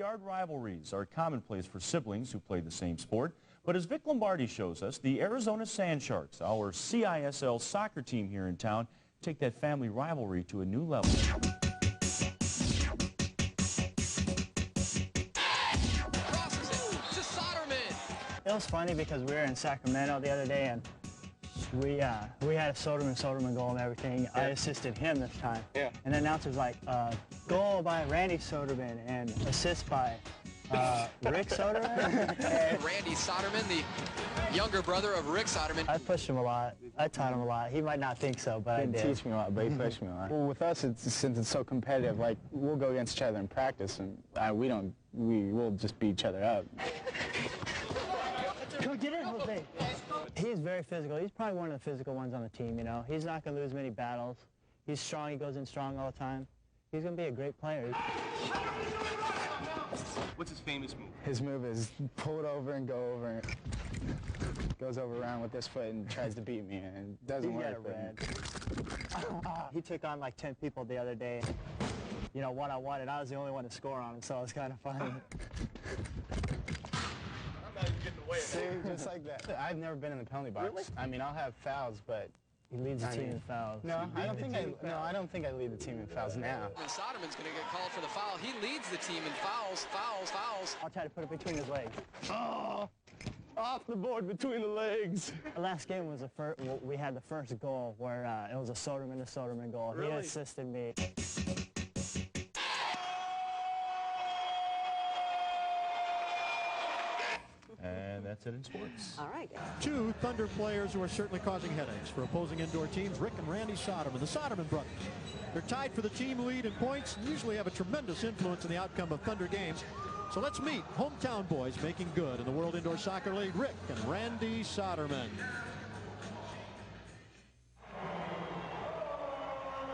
Backyard rivalries are commonplace for siblings who play the same sport. But as Vic Lombardi shows us, the Arizona Sand Sharks, our CISL soccer team here in town, take that family rivalry to a new level. It was funny because we were in Sacramento the other day and we had a Soderman goal and everything. Yeah. I assisted him this time. Yeah. And the announcer's like, goal by Randy Soderman and assist by Rick Soderman. Randy Soderman, the younger brother of Rick Soderman. I pushed him a lot. I taught him a lot. He might not think so, but I did. He didn't teach me a lot, but he pushed me a lot. Well, with us, since it's so competitive, like, we'll go against each other in practice, and we'll just beat each other up. Go get it, Jose. He's very physical. He's probably one of the physical ones on the team, you know. He's not going to lose many battles. He's strong. He goes in strong all the time. He's going to be a great player. What's his famous move? His move is pull it over and go over. Goes over around with this foot and tries to beat me, and it doesn't work. He took on like 10 people the other day, you know, one-on-one, and I was the only one to score on him, so it was kind of funny. See, just like that. I've never been in the penalty box. Really? I mean, I'll have fouls, but he leads the team in fouls. No, I don't think I lead the team in fouls now. And Soderman's going to get called for the foul. He leads the team in fouls. I'll try to put it between his legs. Oh, off the board between the legs. The last game was we had the first goal where it was a Soderman goal. Really? He assisted me. And that's it in sports. All right. Two Thunder players who are certainly causing headaches for opposing indoor teams, Rick and Randy Soderman, the Soderman brothers. They're tied for the team lead in points and usually have a tremendous influence in the outcome of Thunder games. So let's meet hometown boys making good in the World Indoor Soccer League, Rick and Randy Soderman.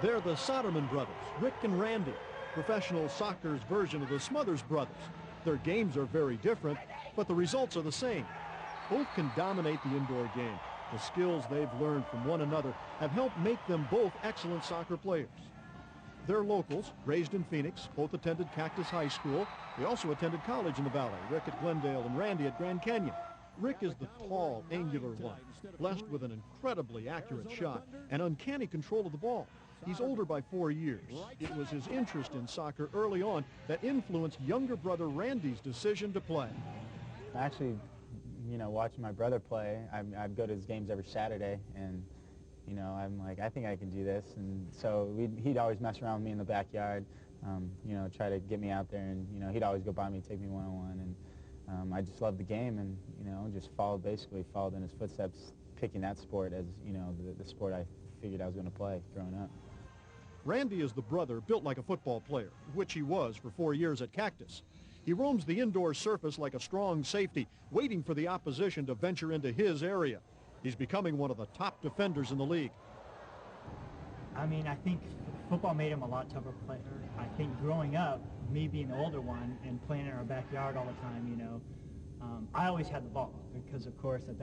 They're the Soderman brothers, Rick and Randy, professional soccer's version of the Smothers brothers. Their games are very different, but the results are the same. Both can dominate the indoor game. The skills they've learned from one another have helped make them both excellent soccer players. They're locals, raised in Phoenix, both attended Cactus High School. They also attended college in the Valley, Rick at Glendale and Randy at Grand Canyon. Rick is the tall, angular one, blessed with an incredibly accurate shot and uncanny control of the ball. He's older by 4 years. It was his interest in soccer early on that influenced younger brother Randy's decision to play. Actually, you know, watching my brother play, I'd go to his games every Saturday, and, you know, I'm like, I think I can do this. And so he'd always mess around with me in the backyard, you know, try to get me out there, and, you know, he'd always go by me, take me one-on-one, and I just loved the game, and, you know, just basically followed in his footsteps, picking that sport as, you know, the sport I figured I was going to play growing up. Randy is the brother built like a football player, which he was for 4 years at Cactus. He roams the indoor surface like a strong safety, waiting for the opposition to venture into his area. He's becoming one of the top defenders in the league. I mean, I think football made him a lot tougher player. I think growing up, me being the older one and playing in our backyard all the time, you know, I always had the ball because, of course, at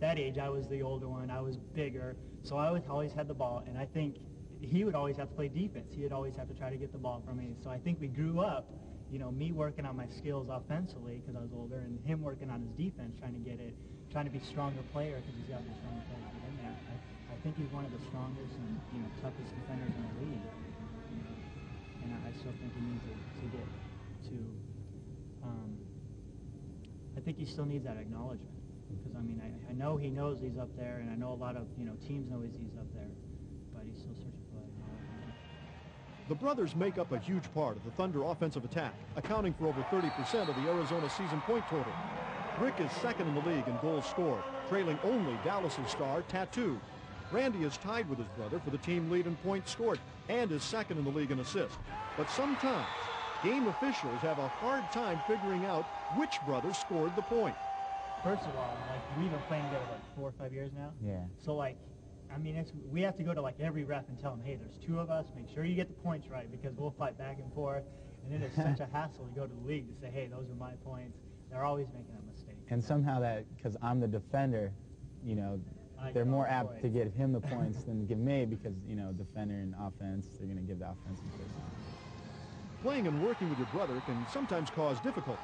that age, I was the older one. I was bigger, so I always had the ball, and I think he would always have to play defense. He would always have to try to get the ball from me. So I think we grew up, you know, me working on my skills offensively because I was older, and him working on his defense, trying to be a stronger player because he's got the stronger players in there. I think he's one of the strongest and, you know, toughest defenders in the league. You know, and I still think he needs to get to. I think he still needs that acknowledgement because I mean I know he knows he's up there, and I know a lot of, you know, teams know he's up there, but he's still searching for that acknowledgement. The brothers make up a huge part of the Thunder offensive attack, accounting for over 30% of the Arizona season point total. Rick is second in the league in goals scored, trailing only Dallas's star, Tattoo. Randy is tied with his brother for the team lead in points scored and is second in the league in assists. But sometimes, game officials have a hard time figuring out which brother scored the point. First of all, like, we've been playing together like 4 or 5 years now. Yeah. So, like, I mean, we have to go to, like, every ref and tell them, hey, there's 2 of us, make sure you get the points right because we'll fight back and forth. And then it's such a hassle to go to the league to say, hey, those are my points. They're always making that mistake. And somehow that, because I'm the defender, you know, they're more apt to give him the points than give me because, you know, defender and offense, they're going to give the offensive person. Playing and working with your brother can sometimes cause difficulties.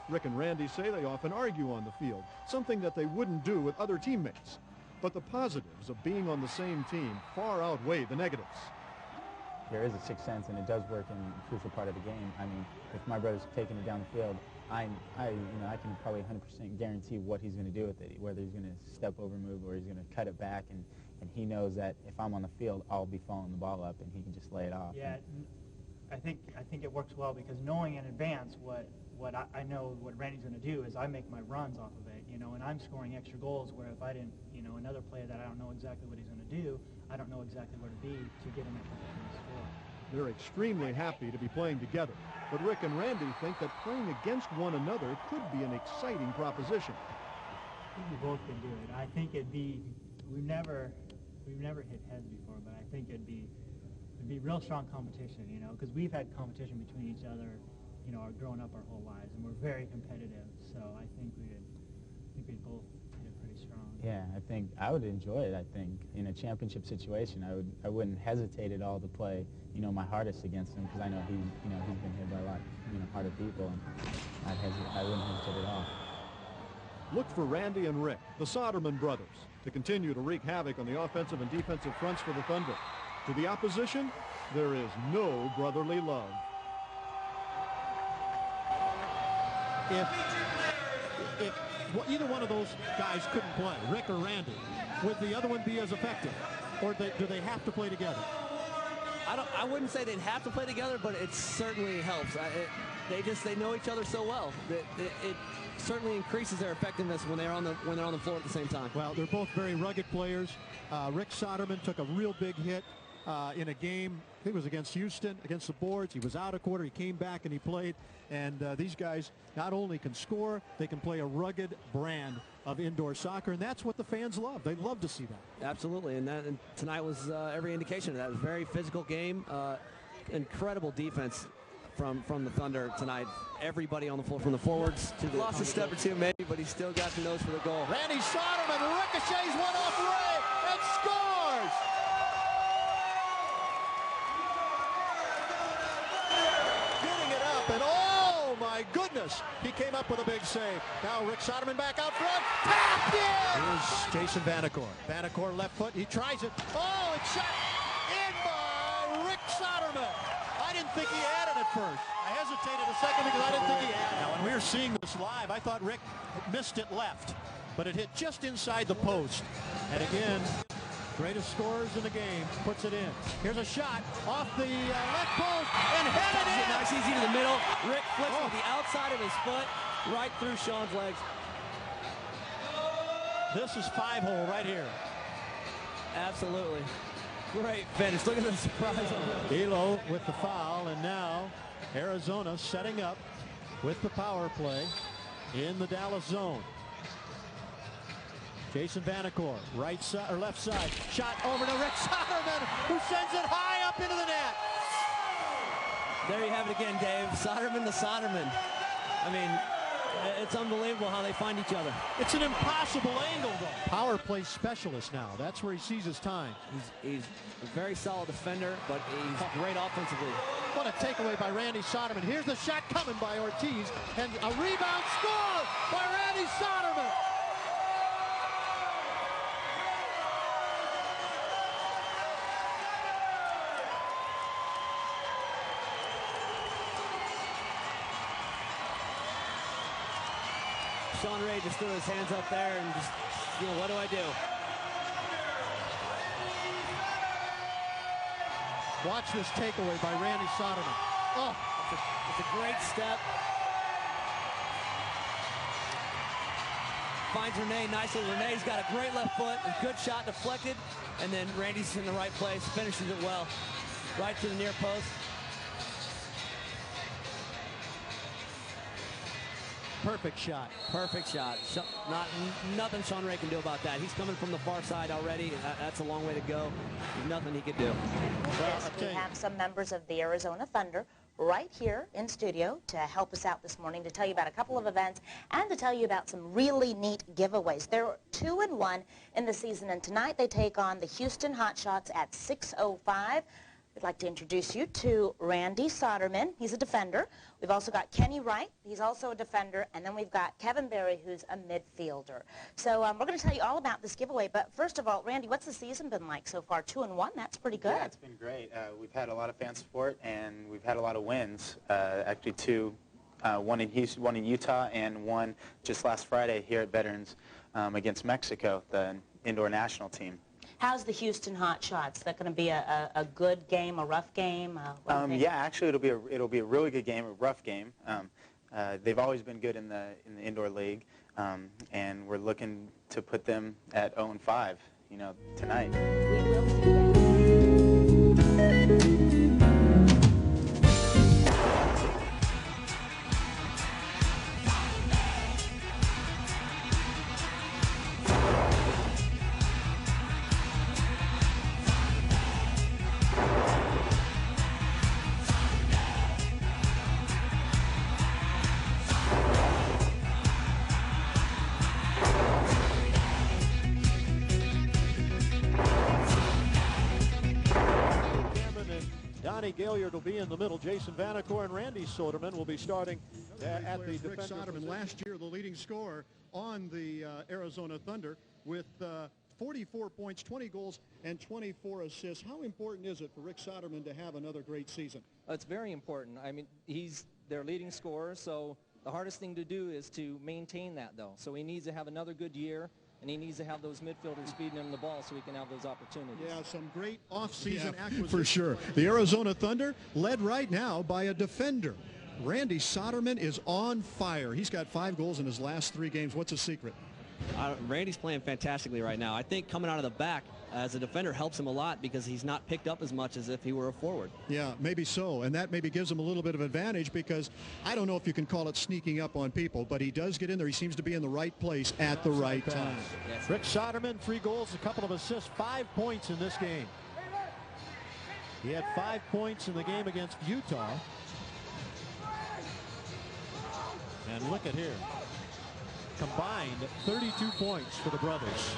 Rick and Randy say they often argue on the field, something that they wouldn't do with other teammates. But the positives of being on the same team far outweigh the negatives. There is a sixth sense, and it does work in a crucial part of the game. I mean, if my brother's taking it down the field, I can probably 100% guarantee what he's going to do with it, whether he's going to step over move or he's going to cut it back, and he knows that if I'm on the field, I'll be following the ball up, and he can just lay it off. Yeah, I think it works well because knowing in advance what I know what Randy's going to do is I make my runs off of it, you know, and I'm scoring extra goals where if I didn't, you know, another player that I don't know exactly what he's going to do, I don't know exactly where to be to get in that position to score. They're extremely happy to be playing together, but Rick and Randy think that playing against one another could be an exciting proposition. I think we both can do it. I think it'd be, we've never hit heads before, but I think it'd be real strong competition, you know, because we've had competition between each other, you know, growing up our whole lives, and we're very competitive. So I think we'd both hit pretty strong. Yeah, I think I would enjoy it. I think in a championship situation, I wouldn't hesitate at all to play, you know, my hardest against him because I know he's been hit by a lot, you know, harder people, and I wouldn't hesitate at all. Look for Randy and Rick, the Soderman brothers, to continue to wreak havoc on the offensive and defensive fronts for the Thunder. To the opposition, there is no brotherly love. If either one of those guys couldn't play, Rick or Randy, would the other one be as effective? Or do they have to play together? I wouldn't say they'd have to play together, but it certainly helps. They know each other so well that it certainly increases their effectiveness when they're on the floor at the same time. Well, they're both very rugged players. Rick Soderman took a real big hit in a game. I think it was against Houston, against the boards. He was out a quarter. He came back and he played. And these guys not only can score, they can play a rugged brand of indoor soccer, and that's what the fans love. They love to see that. Absolutely, and tonight was every indication of that. It was a very physical game, incredible defense from the Thunder tonight. Everybody on the floor, from the forwards to the... Lost a step or two maybe, but he still got the nose for the goal. Randy Soderman ricochets one off Ray and scores! Getting it up, and oh my goodness, he came up with a big save. Now Rick Soderman back out front, tapped in! Here's Jason Vanacore. Vanacore left foot, he tries it. Oh, it's shot in by Rick Soderman. I didn't think he had it at first. I hesitated a second because I didn't think he had it. Now, when we were seeing this live, I thought Rick missed it left, but it hit just inside the post. And again, greatest scorers in the game puts it in. Here's a shot off the left post and headed in. Nice easy to the middle. Rick flicks with the outside of his foot right through Sean's legs. This is 5-hole right here. Absolutely. Great finish. Look at the surprise on him. Elo with the foul, and now Arizona setting up with the power play in the Dallas zone. Jason Vanacore, right side or left side, shot over to Rick Soderman, who sends it high up into the net. There you have it again, Dave. Soderman to Soderman. I mean, it's unbelievable how they find each other. It's an impossible angle, though. Power play specialist now. That's where he sees his time. He's a very solid defender, but he's great offensively. What a takeaway by Randy Soderman. Here's the shot coming by Ortiz, and a rebound score by Randy Soderman. Sean Ray just threw his hands up there and just, you know, what do I do? Watch this takeaway by Randy Soderman. Oh, it's a great step. Finds Rene nicely. Rene's got a great left foot, a good shot deflected, and then Randy's in the right place, finishes it well. Right to the near post. perfect shot. Perfect shot. Nothing Sean Ray can do about that. He's coming from the far side already. That's a long way to go. There's nothing he could do. Yes, we have some members of the Arizona Thunder right here in studio to help us out this morning, to tell you about a couple of events and to tell you about some really neat giveaways. They're 2-1 in the season, and tonight they take on the Houston Hotshots at 6:05. We'd like to introduce you to Randy Soderman. He's a defender. We've also got Kenny Wright. He's also a defender. And then we've got Kevin Berry, who's a midfielder. So we're going to tell you all about this giveaway. But first of all, Randy, what's the season been like so far? 2-1. That's pretty good. Yeah, it's been great. We've had a lot of fan support, and we've had a lot of wins. Actually, two. One in Houston, one in Utah, and one just last Friday here at Veterans against Mexico, the indoor national team. How's the Houston Hot Shots? Is that going to be a good game, a rough game? Yeah, actually, it'll be a really good game, a rough game. They've always been good in the indoor league, and we're looking to put them at 0-5, you know, tonight. We will see that. Gaillard will be in the middle. Jason Vanacore and Randy Soderman will be starting at the Rick Soderman, last year the leading scorer on the Arizona Thunder with 44 points, 20 goals, and 24 assists. How important is it for Rick Soderman to have another great season? It's very important. I mean, he's their leading scorer, so the hardest thing to do is to maintain that, though. So he needs to have another good year, and he needs to have those midfielders feeding him the ball so he can have those opportunities. Yeah, some great off-season acquisitions. For sure. The Arizona Thunder led right now by a defender. Randy Soderman is on fire. He's got 5 goals in his last 3 games. What's the secret? Randy's playing fantastically right now. I think coming out of the back as a defender helps him a lot because he's not picked up as much as if he were a forward. Yeah, maybe so. And that maybe gives him a little bit of advantage because I don't know if you can call it sneaking up on people, but he does get in there. He seems to be in the right place at the right time. Yes. Rick Soderman, 3 goals, a couple of assists, 5 points in this game. He had 5 points in the game against Utah. And look at here. Combined 32 points for the brothers.